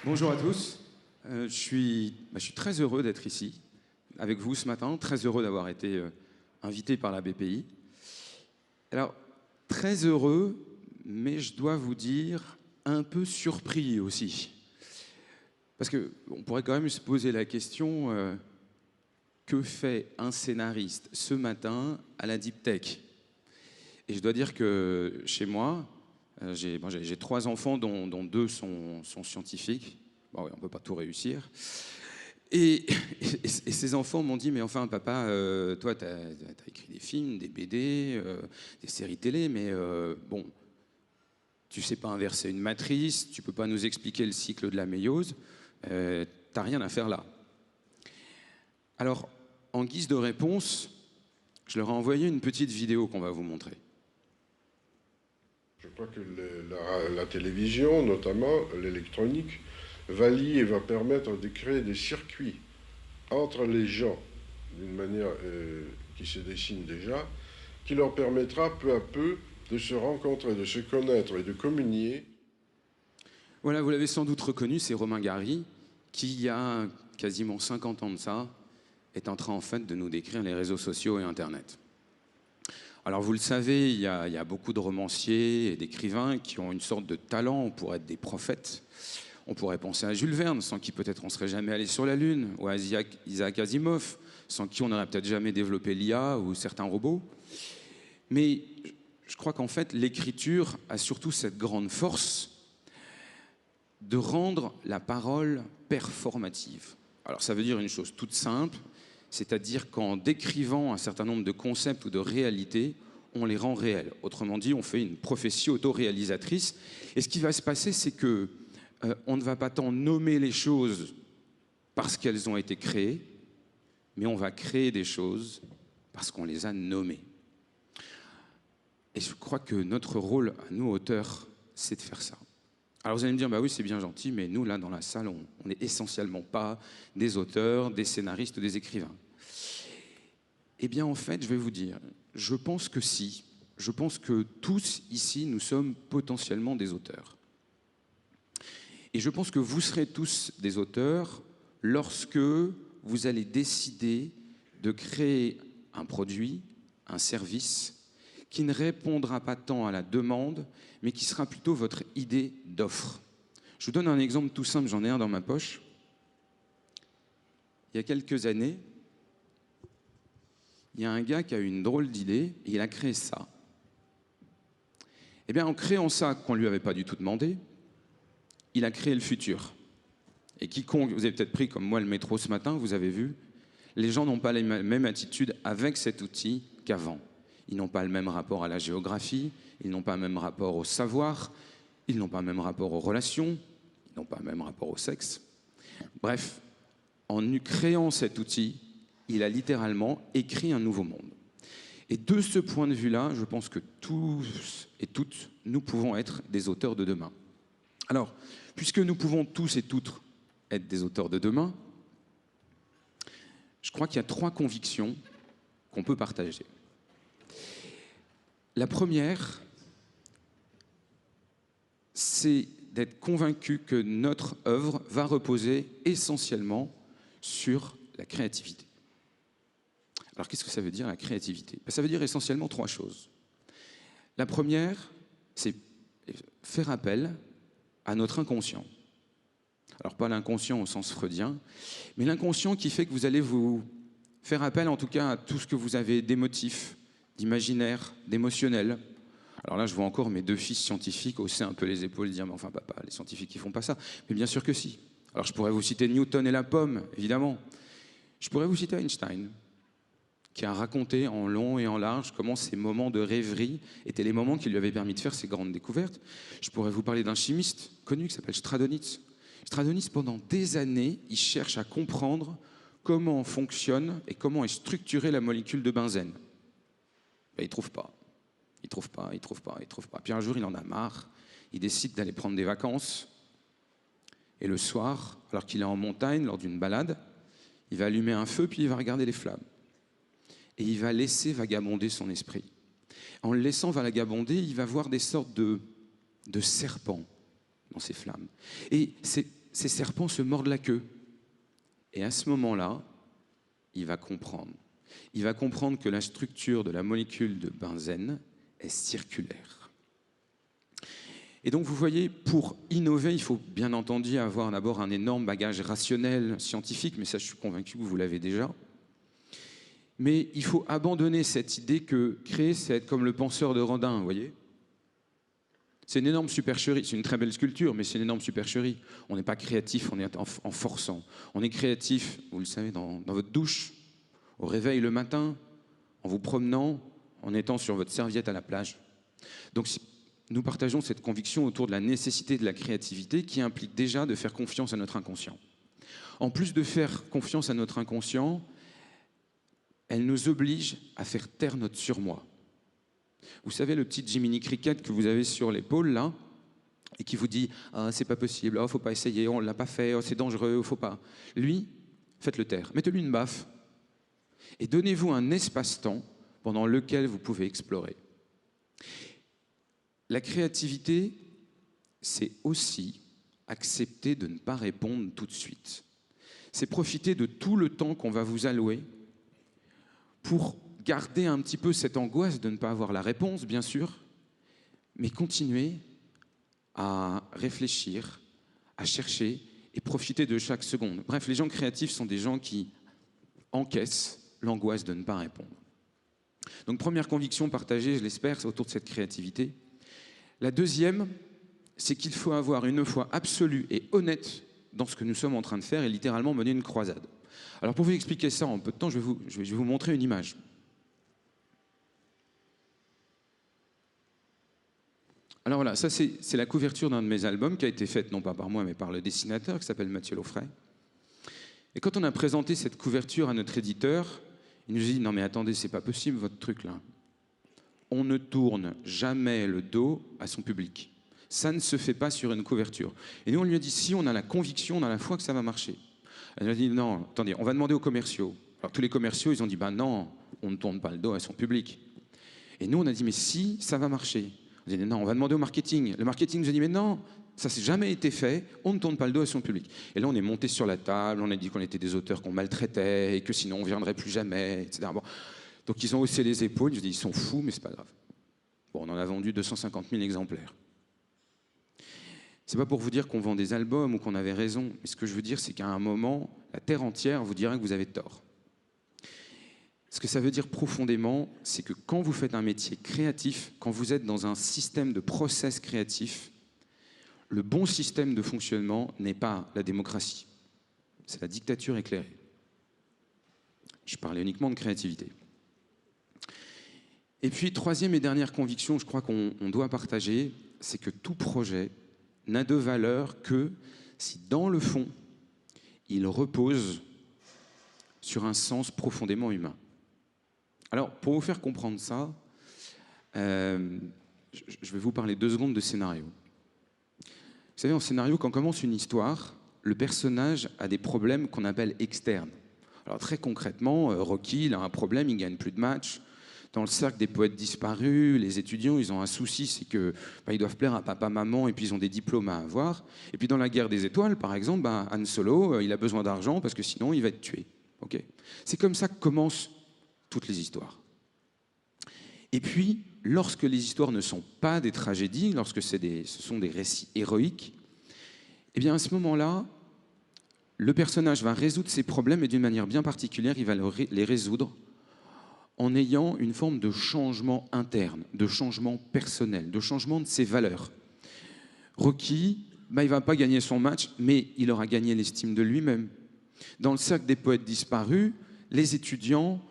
Bonjour à tous. Je suis très heureux d'être ici, avec vous ce matin, très heureux d'avoir été invité par la BPI. Alors, très heureux, mais je dois vous dire un peu surpris aussi. Parce qu'on pourrait quand même se poser la question, que fait un scénariste ce matin à la Deep Tech? Et je dois dire que chez moi, j'ai 3 enfants dont 2 sont scientifiques. Bon, oui, on ne peut pas tout réussir. Et ces enfants m'ont dit, mais enfin papa, toi tu as écrit des films, des BD, des séries télé, mais bon, tu sais pas inverser une matrice, tu peux pas nous expliquer le cycle de la méiose, t'as rien à faire là. Alors, en guise de réponse, je leur ai envoyé une petite vidéo qu'on va vous montrer. Je crois que la télévision, notamment l'électronique, va lier et va permettre de créer des circuits entre les gens, d'une manière qui se dessine déjà, qui leur permettra peu à peu de se rencontrer, de se connaître et de communier. Voilà, vous l'avez sans doute reconnu, c'est Romain Gary, qui, il y a quasiment 50 ans de ça, est en train en fait de nous décrire les réseaux sociaux et Internet. Alors vous le savez, il y a beaucoup de romanciers et d'écrivains qui ont une sorte de talent pour être des prophètes. On pourrait penser à Jules Verne, sans qui peut-être on ne serait jamais allé sur la Lune, ou à Isaac Asimov, sans qui on n'aurait peut-être jamais développé l'IA ou certains robots. Mais je crois qu'en fait, l'écriture a surtout cette grande force de rendre la parole performative. Alors ça veut dire une chose toute simple, c'est-à-dire qu'en décrivant un certain nombre de concepts ou de réalités, on les rend réels. Autrement dit, on fait une prophétie autoréalisatrice. Et ce qui va se passer, c'est que on ne va pas tant nommer les choses parce qu'elles ont été créées, mais on va créer des choses parce qu'on les a nommées. Et je crois que notre rôle, à nous, auteurs, c'est de faire ça. Alors vous allez me dire, bah oui, c'est bien gentil, mais nous, là, dans la salle, on n'est essentiellement pas des auteurs, des scénaristes ou des écrivains. Eh bien, en fait, je vais vous dire, je pense que si. Je pense que tous, ici, nous sommes potentiellement des auteurs. Et je pense que vous serez tous des auteurs lorsque vous allez décider de créer un produit, un service, qui ne répondra pas tant à la demande, mais qui sera plutôt votre idée d'offre. Je vous donne un exemple tout simple, j'en ai un dans ma poche. Il y a quelques années, il y a un gars qui a eu une drôle d'idée et il a créé ça. Eh bien, en créant ça qu'on ne lui avait pas du tout demandé, il a créé le futur. Et quiconque, vous avez peut-être pris comme moi le métro ce matin, vous avez vu, les gens n'ont pas la même attitude avec cet outil qu'avant. Ils n'ont pas le même rapport à la géographie, ils n'ont pas le même rapport au savoir, ils n'ont pas le même rapport aux relations, ils n'ont pas le même rapport au sexe. Bref, en créant cet outil, il a littéralement écrit un nouveau monde. Et de ce point de vue-là, je pense que tous et toutes, nous pouvons être des auteurs de demain. Alors, puisque nous pouvons tous et toutes être des auteurs de demain, je crois qu'il y a 3 convictions qu'on peut partager. La première, c'est d'être convaincu que notre œuvre va reposer essentiellement sur la créativité. Alors qu'est-ce que ça veut dire la créativité? Ça veut dire essentiellement 3 choses. La première, c'est faire appel à notre inconscient. Alors pas l'inconscient au sens freudien, mais l'inconscient qui fait que vous allez vous faire appel en tout cas à tout ce que vous avez d'émotif, d'imaginaire, d'émotionnel. Alors là, je vois encore mes 2 fils scientifiques hausser un peu les épaules et dire « Mais enfin papa, les scientifiques, ils font pas ça. » Mais bien sûr que si. Alors je pourrais vous citer Newton et la pomme, évidemment. Je pourrais vous citer Einstein, qui a raconté en long et en large comment ces moments de rêverie étaient les moments qui lui avaient permis de faire ses grandes découvertes. Je pourrais vous parler d'un chimiste connu qui s'appelle Stradonitz. Stradonitz, pendant des années, il cherche à comprendre comment fonctionne et comment est structurée la molécule de benzène. Ben, il ne trouve pas. Il ne trouve pas, il ne trouve pas, il ne trouve pas. Puis un jour, il en a marre. Il décide d'aller prendre des vacances. Et le soir, alors qu'il est en montagne, lors d'une balade, il va allumer un feu, puis il va regarder les flammes. Et il va laisser vagabonder son esprit. En le laissant vagabonder, il va voir des sortes de serpents dans ces flammes. Et ces serpents se mordent la queue. Et à ce moment-là, il va comprendre. Il va comprendre que la structure de la molécule de benzène est circulaire. Et donc vous voyez, pour innover, il faut bien entendu avoir d'abord un énorme bagage rationnel, scientifique, mais ça je suis convaincu que vous l'avez déjà. Mais il faut abandonner cette idée que créer, c'est être comme le penseur de Rodin, vous voyez. C'est une énorme supercherie, c'est une très belle sculpture, mais c'est une énorme supercherie. On n'est pas créatif, on est en forçant. On est créatif, vous le savez, dans votre douche, au réveil le matin, en vous promenant, en étant sur votre serviette à la plage. Donc nous partageons cette conviction autour de la nécessité de la créativité qui implique déjà de faire confiance à notre inconscient. En plus de faire confiance à notre inconscient, elle nous oblige à faire taire notre surmoi. Vous savez, le petit Jiminy Cricket que vous avez sur l'épaule, là, et qui vous dit « Ah, c'est pas possible, oh, faut pas essayer, on l'a pas fait, oh, c'est dangereux, faut pas. » Lui, faites-le taire, mettez-lui une baffe, et donnez-vous un espace-temps pendant lequel vous pouvez explorer. La créativité, c'est aussi accepter de ne pas répondre tout de suite. C'est profiter de tout le temps qu'on va vous allouer pour garder un petit peu cette angoisse de ne pas avoir la réponse, bien sûr, mais continuer à réfléchir, à chercher et profiter de chaque seconde. Bref, les gens créatifs sont des gens qui encaissent l'angoisse de ne pas répondre. Donc, première conviction partagée, je l'espère, c'est autour de cette créativité. La deuxième, c'est qu'il faut avoir une foi absolue et honnête dans ce que nous sommes en train de faire et littéralement mener une croisade. Alors, pour vous expliquer ça en peu de temps, je vais vous montrer une image. Alors voilà, ça c'est la couverture d'un de mes albums qui a été faite non pas par moi mais par le dessinateur qui s'appelle Mathieu Laufray. Et quand on a présenté cette couverture à notre éditeur, il nous a dit « Non mais attendez, c'est pas possible votre truc là. On ne tourne jamais le dos à son public. Ça ne se fait pas sur une couverture. » Et nous on lui a dit « Si, on a la conviction, on a la foi que ça va marcher. » Elle a dit « Non, attendez, on va demander aux commerciaux. » Alors tous les commerciaux, ils ont dit « Ben non, on ne tourne pas le dos à son public. » Et nous on a dit « Mais si, ça va marcher. » On a dit, non, on va demander au marketing. Le marketing nous a dit, mais non, ça s'est jamais été fait, on ne tourne pas le dos à son public. Et là, on est monté sur la table, on a dit qu'on était des auteurs qu'on maltraitait et que sinon on ne viendrait plus jamais, etc. Bon. Donc ils ont haussé les épaules, ils ont dit, ils sont fous, mais c'est pas grave. Bon, on en a vendu 250 000 exemplaires. C'est pas pour vous dire qu'on vend des albums ou qu'on avait raison, mais ce que je veux dire, c'est qu'à un moment, la terre entière vous dira que vous avez tort. Ce que ça veut dire profondément, c'est que quand vous faites un métier créatif, quand vous êtes dans un système de process créatif, le bon système de fonctionnement n'est pas la démocratie, c'est la dictature éclairée. Je parlais uniquement de créativité. Et puis, troisième et dernière conviction, je crois qu'on doit partager, c'est que tout projet n'a de valeur que si, dans le fond, il repose sur un sens profondément humain. Alors, pour vous faire comprendre ça, je vais vous parler 2 secondes de scénario. Vous savez, en scénario, quand commence une histoire, le personnage a des problèmes qu'on appelle externes. Alors, très concrètement, Rocky, il a un problème, il ne gagne plus de matchs. Dans le cercle des poètes disparus, les étudiants, ils ont un souci, c'est qu'ils doivent plaire à papa, maman, et puis ils ont des diplômes à avoir. Et puis dans la guerre des étoiles, par exemple, Han Solo, il a besoin d'argent parce que sinon, il va être tué. Okay. C'est comme ça que commencent toutes les histoires. Et puis, lorsque les histoires ne sont pas des tragédies, lorsque ce sont des récits héroïques, eh bien à ce moment-là, le personnage va résoudre ses problèmes et d'une manière bien particulière, il va les résoudre en ayant une forme de changement interne, de changement personnel, de changement de ses valeurs. Rocky, il ne va pas gagner son match, mais il aura gagné l'estime de lui-même. Dans le cercle des poètes disparus, les étudiants,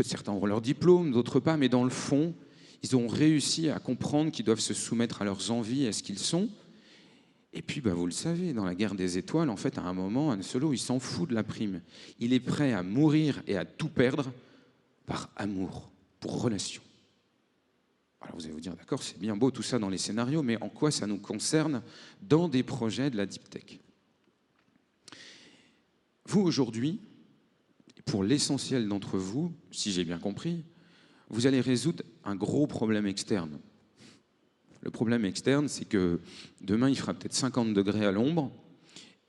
certains auront leur diplôme, d'autres pas, mais dans le fond, ils ont réussi à comprendre qu'ils doivent se soumettre à leurs envies, à ce qu'ils sont. Et puis, vous le savez, dans la guerre des étoiles, en fait, à un moment, Han Solo, il s'en fout de la prime. Il est prêt à mourir et à tout perdre par amour, pour relation. Alors vous allez vous dire, d'accord, c'est bien beau tout ça dans les scénarios, mais en quoi ça nous concerne dans des projets de la Deep Tech? Vous, aujourd'hui, pour l'essentiel d'entre vous, si j'ai bien compris, vous allez résoudre un gros problème externe. Le problème externe, c'est que demain, il fera peut-être 50 degrés à l'ombre,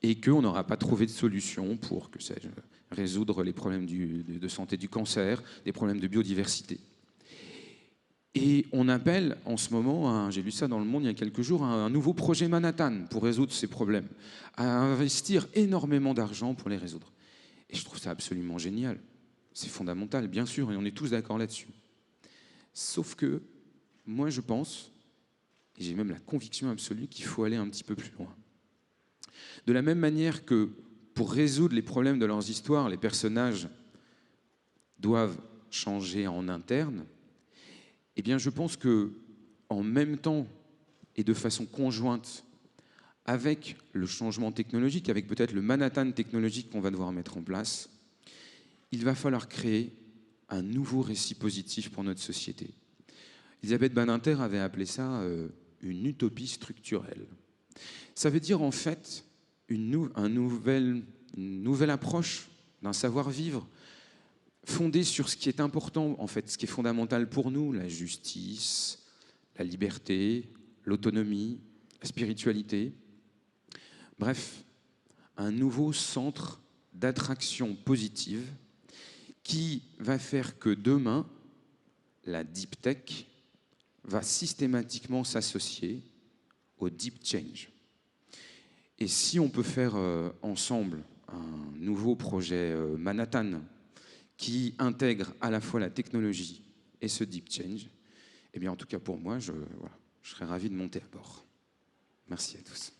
et qu'on n'aura pas trouvé de solution pour, que sais-je, résoudre les problèmes de santé du cancer, des problèmes de biodiversité. Et on appelle en ce moment, j'ai lu ça dans Le Monde il y a quelques jours, un nouveau projet Manhattan pour résoudre ces problèmes, à investir énormément d'argent pour les résoudre. Et je trouve ça absolument génial. C'est fondamental, bien sûr, et on est tous d'accord là-dessus. Sauf que moi, je pense, et j'ai même la conviction absolue, qu'il faut aller un petit peu plus loin. De la même manière que pour résoudre les problèmes de leurs histoires, les personnages doivent changer en interne, eh bien, je pense que, en même temps et de façon conjointe avec le changement technologique, avec peut-être le Manhattan technologique qu'on va devoir mettre en place, il va falloir créer un nouveau récit positif pour notre société. Elisabeth Badinter avait appelé ça une utopie structurelle. Ça veut dire en fait une nouvelle approche d'un savoir-vivre fondée sur ce qui est important, en fait, ce qui est fondamental pour nous, la justice, la liberté, l'autonomie, la spiritualité. Bref, un nouveau centre d'attraction positive qui va faire que demain, la deep tech va systématiquement s'associer au deep change. Et si on peut faire ensemble un nouveau projet Manhattan qui intègre à la fois la technologie et ce deep change, eh bien en tout cas pour moi, je serais ravi de monter à bord. Merci à tous.